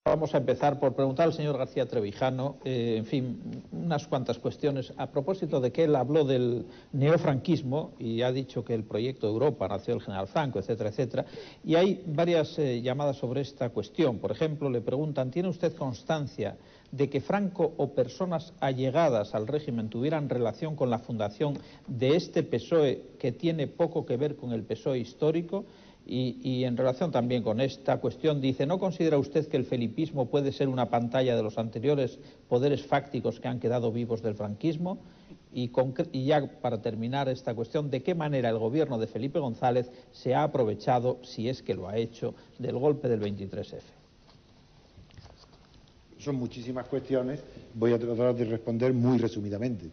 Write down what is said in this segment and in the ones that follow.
Vamos a empezar por preguntar al señor García Trevijano, en fin, unas cuantas cuestiones a propósito de que él habló del neofranquismo y ha dicho que el proyecto de Europa nació del general Franco, etcétera, etcétera, y hay varias llamadas sobre esta cuestión. Por ejemplo, le preguntan, ¿tiene usted constancia de que Franco o personas allegadas al régimen tuvieran relación con la fundación de este PSOE que tiene poco que ver con el PSOE histórico? Y en relación también con esta cuestión, dice, ¿no considera usted que el felipismo puede ser una pantalla de los anteriores poderes fácticos que han quedado vivos del franquismo? Y ya para terminar esta cuestión, ¿de qué manera el gobierno de Felipe González se ha aprovechado, si es que lo ha hecho, del golpe del 23F? Son muchísimas cuestiones, voy a tratar de responder muy resumidamente.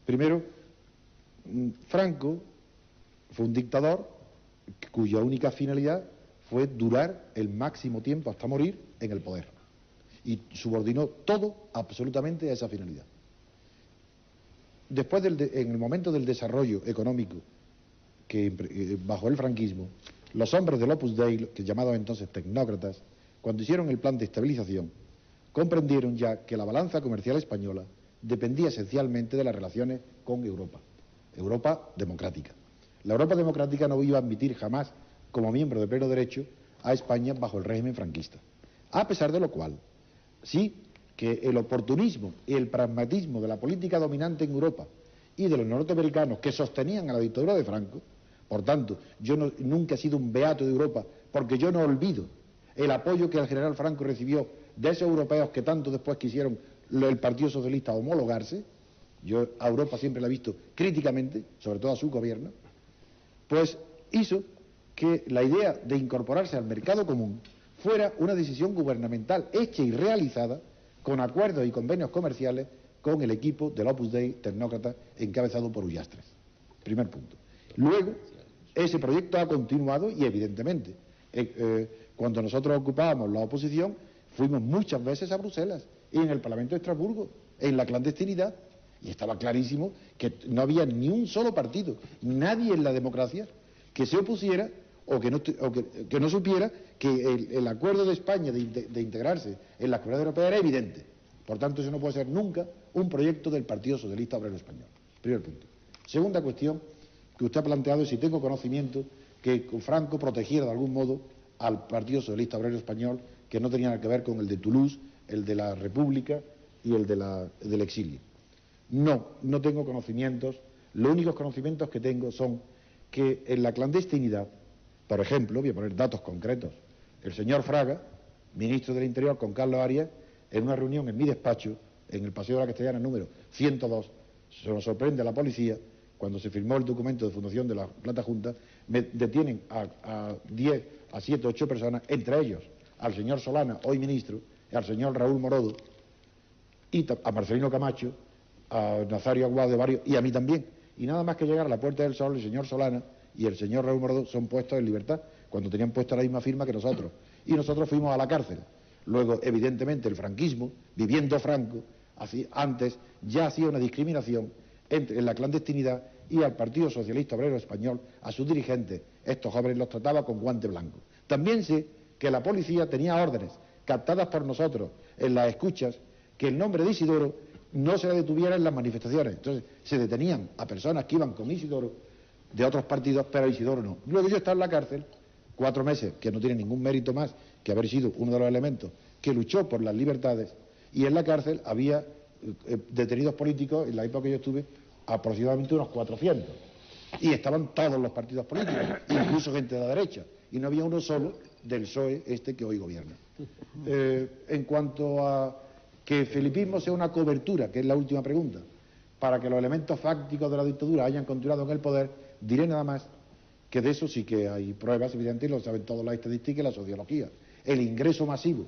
Primero, Franco fue un dictador cuya única finalidad fue durar el máximo tiempo hasta morir en el poder y subordinó todo absolutamente a esa finalidad. Después, en el momento del desarrollo económico bajo el franquismo, los hombres del Opus Dei, que llamados entonces tecnócratas, cuando hicieron el plan de estabilización, comprendieron ya que la balanza comercial española dependía esencialmente de las relaciones con Europa democrática. La Europa democrática no iba a admitir jamás, como miembro de pleno derecho, a España bajo el régimen franquista. A pesar de lo cual, sí que el oportunismo y el pragmatismo de la política dominante en Europa y de los norteamericanos que sostenían a la dictadura de Franco, por tanto, yo nunca he sido un beato de Europa, porque yo no olvido el apoyo que el general Franco recibió de esos europeos que tanto después quisieron el Partido Socialista homologarse. Yo a Europa siempre la he visto críticamente, sobre todo a su gobierno, pues hizo que la idea de incorporarse al mercado común fuera una decisión gubernamental hecha y realizada con acuerdos y convenios comerciales con el equipo del Opus Dei tecnócrata encabezado por Ullastres. Primer punto. Luego, ese proyecto ha continuado y evidentemente, cuando nosotros ocupábamos la oposición, fuimos muchas veces a Bruselas y en el Parlamento de Estrasburgo, en la clandestinidad, y estaba clarísimo que no había ni un solo partido, nadie en la democracia que se opusiera o que no supiera que el acuerdo de España de integrarse en la Comunidad Europea era evidente. Por tanto, eso no puede ser nunca un proyecto del Partido Socialista Obrero Español. Primer punto. Segunda cuestión que usted ha planteado es si tengo conocimiento que Franco protegiera de algún modo al Partido Socialista Obrero Español, que no tenía nada que ver con el de Toulouse, el de la República y el del exilio. No tengo conocimientos. Los únicos conocimientos que tengo son que en la clandestinidad, por ejemplo, voy a poner datos concretos, el señor Fraga, ministro del Interior, con Carlos Arias, en una reunión en mi despacho, en el Paseo de la Castellana número 102, se nos sorprende a la policía, cuando se firmó el documento de fundación de la Plata Junta, me detienen a 10, a 7, 8 personas, entre ellos al señor Solana, hoy ministro, al señor Raúl Morodo, y a Marcelino Camacho, a Nazario Aguado de Barrio, y a mí también. Y nada más que llegar a la Puerta del Sol, el señor Solana y el señor Raúl Morodo son puestos en libertad, cuando tenían puesta la misma firma que nosotros. Y nosotros fuimos a la cárcel. Luego, evidentemente, el franquismo, viviendo Franco, antes ya hacía una discriminación en la clandestinidad, y al Partido Socialista Obrero Español, a sus dirigentes, estos jóvenes los trataba con guante blanco. También sé que la policía tenía órdenes, captadas por nosotros en las escuchas, que el nombre de Isidoro no se detuviera en las manifestaciones. Entonces se detenían a personas que iban con Isidoro de otros partidos, pero a Isidoro no. Luego yo estaba en la cárcel 4 meses, que no tiene ningún mérito más que haber sido uno de los elementos que luchó por las libertades, y en la cárcel había detenidos políticos, en la época que yo estuve, aproximadamente unos 400, y estaban todos los partidos políticos, incluso gente de la derecha, y no había uno solo del PSOE que hoy gobierna. En cuanto a que el felipismo sea una cobertura, que es la última pregunta, para que los elementos fácticos de la dictadura hayan continuado en el poder, diré nada más que de eso sí que hay pruebas evidentes, y lo saben todas las estadísticas y la sociología. El ingreso masivo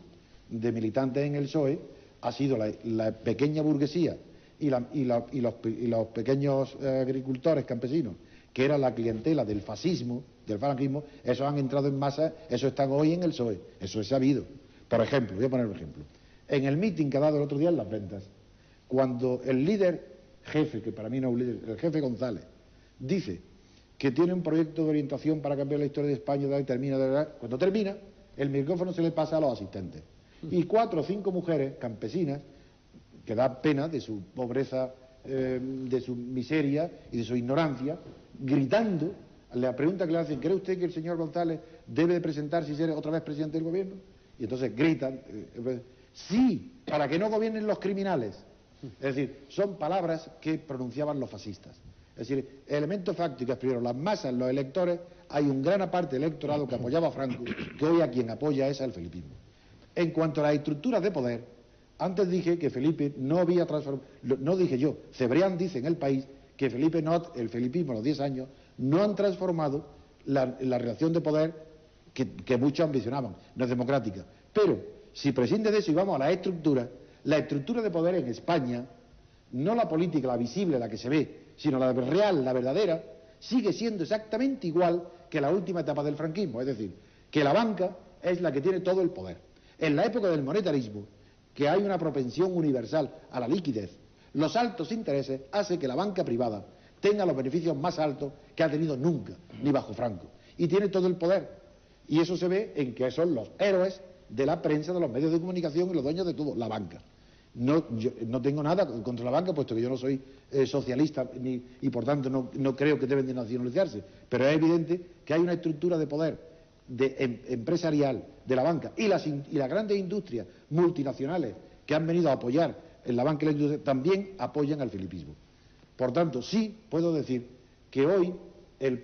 de militantes en el PSOE ha sido la pequeña burguesía y los pequeños agricultores campesinos, que era la clientela del fascismo, del franquismo. Esos han entrado en masa, esos están hoy en el PSOE, eso es sabido. Por ejemplo, voy a poner un ejemplo. En el mitin que ha dado el otro día en Las Ventas, cuando el líder jefe, que para mí no es un líder, el jefe González, dice que tiene un proyecto de orientación para cambiar la historia de España, cuando termina, el micrófono se le pasa a los asistentes. Y 4 o 5 mujeres campesinas, que da pena de su pobreza, de su miseria y de su ignorancia, gritando, la pregunta que le hacen: ¿cree usted que el señor González debe de presentarse y ser otra vez presidente del gobierno? Y entonces gritan, sí, para que no gobiernen los criminales. Es decir, son palabras que pronunciaban los fascistas. Es decir, elementos fácticos, primero, las masas, los electores, hay una gran parte del electorado que apoyaba a Franco, que hoy a quien apoya es al felipismo. En cuanto a las estructuras de poder, antes dije que Felipe no había transformado, no dije yo, Cebrián dice en El País que el felipismo a los 10 años no han transformado la relación de poder que muchos ambicionaban, no es democrática. Pero si prescinde de eso y vamos a la estructura de poder en España, no la política, la visible, la que se ve, sino la real, la verdadera, sigue siendo exactamente igual que la última etapa del franquismo. Es decir, que la banca es la que tiene todo el poder. En la época del monetarismo, que hay una propensión universal a la liquidez, los altos intereses hacen que la banca privada tenga los beneficios más altos que ha tenido nunca, ni bajo Franco. Y tiene todo el poder. Y eso se ve en que son los héroes de la prensa, de los medios de comunicación y los dueños de todo, la banca. Yo no tengo nada contra la banca, puesto que yo no soy socialista y por tanto no creo que deben de nacionalizarse, pero es evidente que hay una estructura de poder empresarial de la banca y las grandes industrias multinacionales que han venido a apoyar en la banca y la industria también apoyan al felipismo. Por tanto, sí puedo decir que hoy el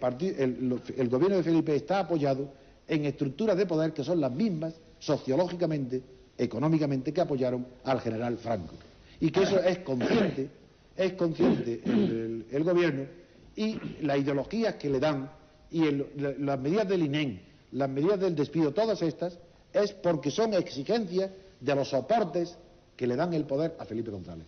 gobierno de Felipe está apoyado en estructuras de poder que son las mismas sociológicamente, económicamente, que apoyaron al general Franco, y que eso es consciente el gobierno, y las ideologías que le dan y las medidas del INEM, las medidas del despido, todas estas es porque son exigencias de los soportes que le dan el poder a Felipe González.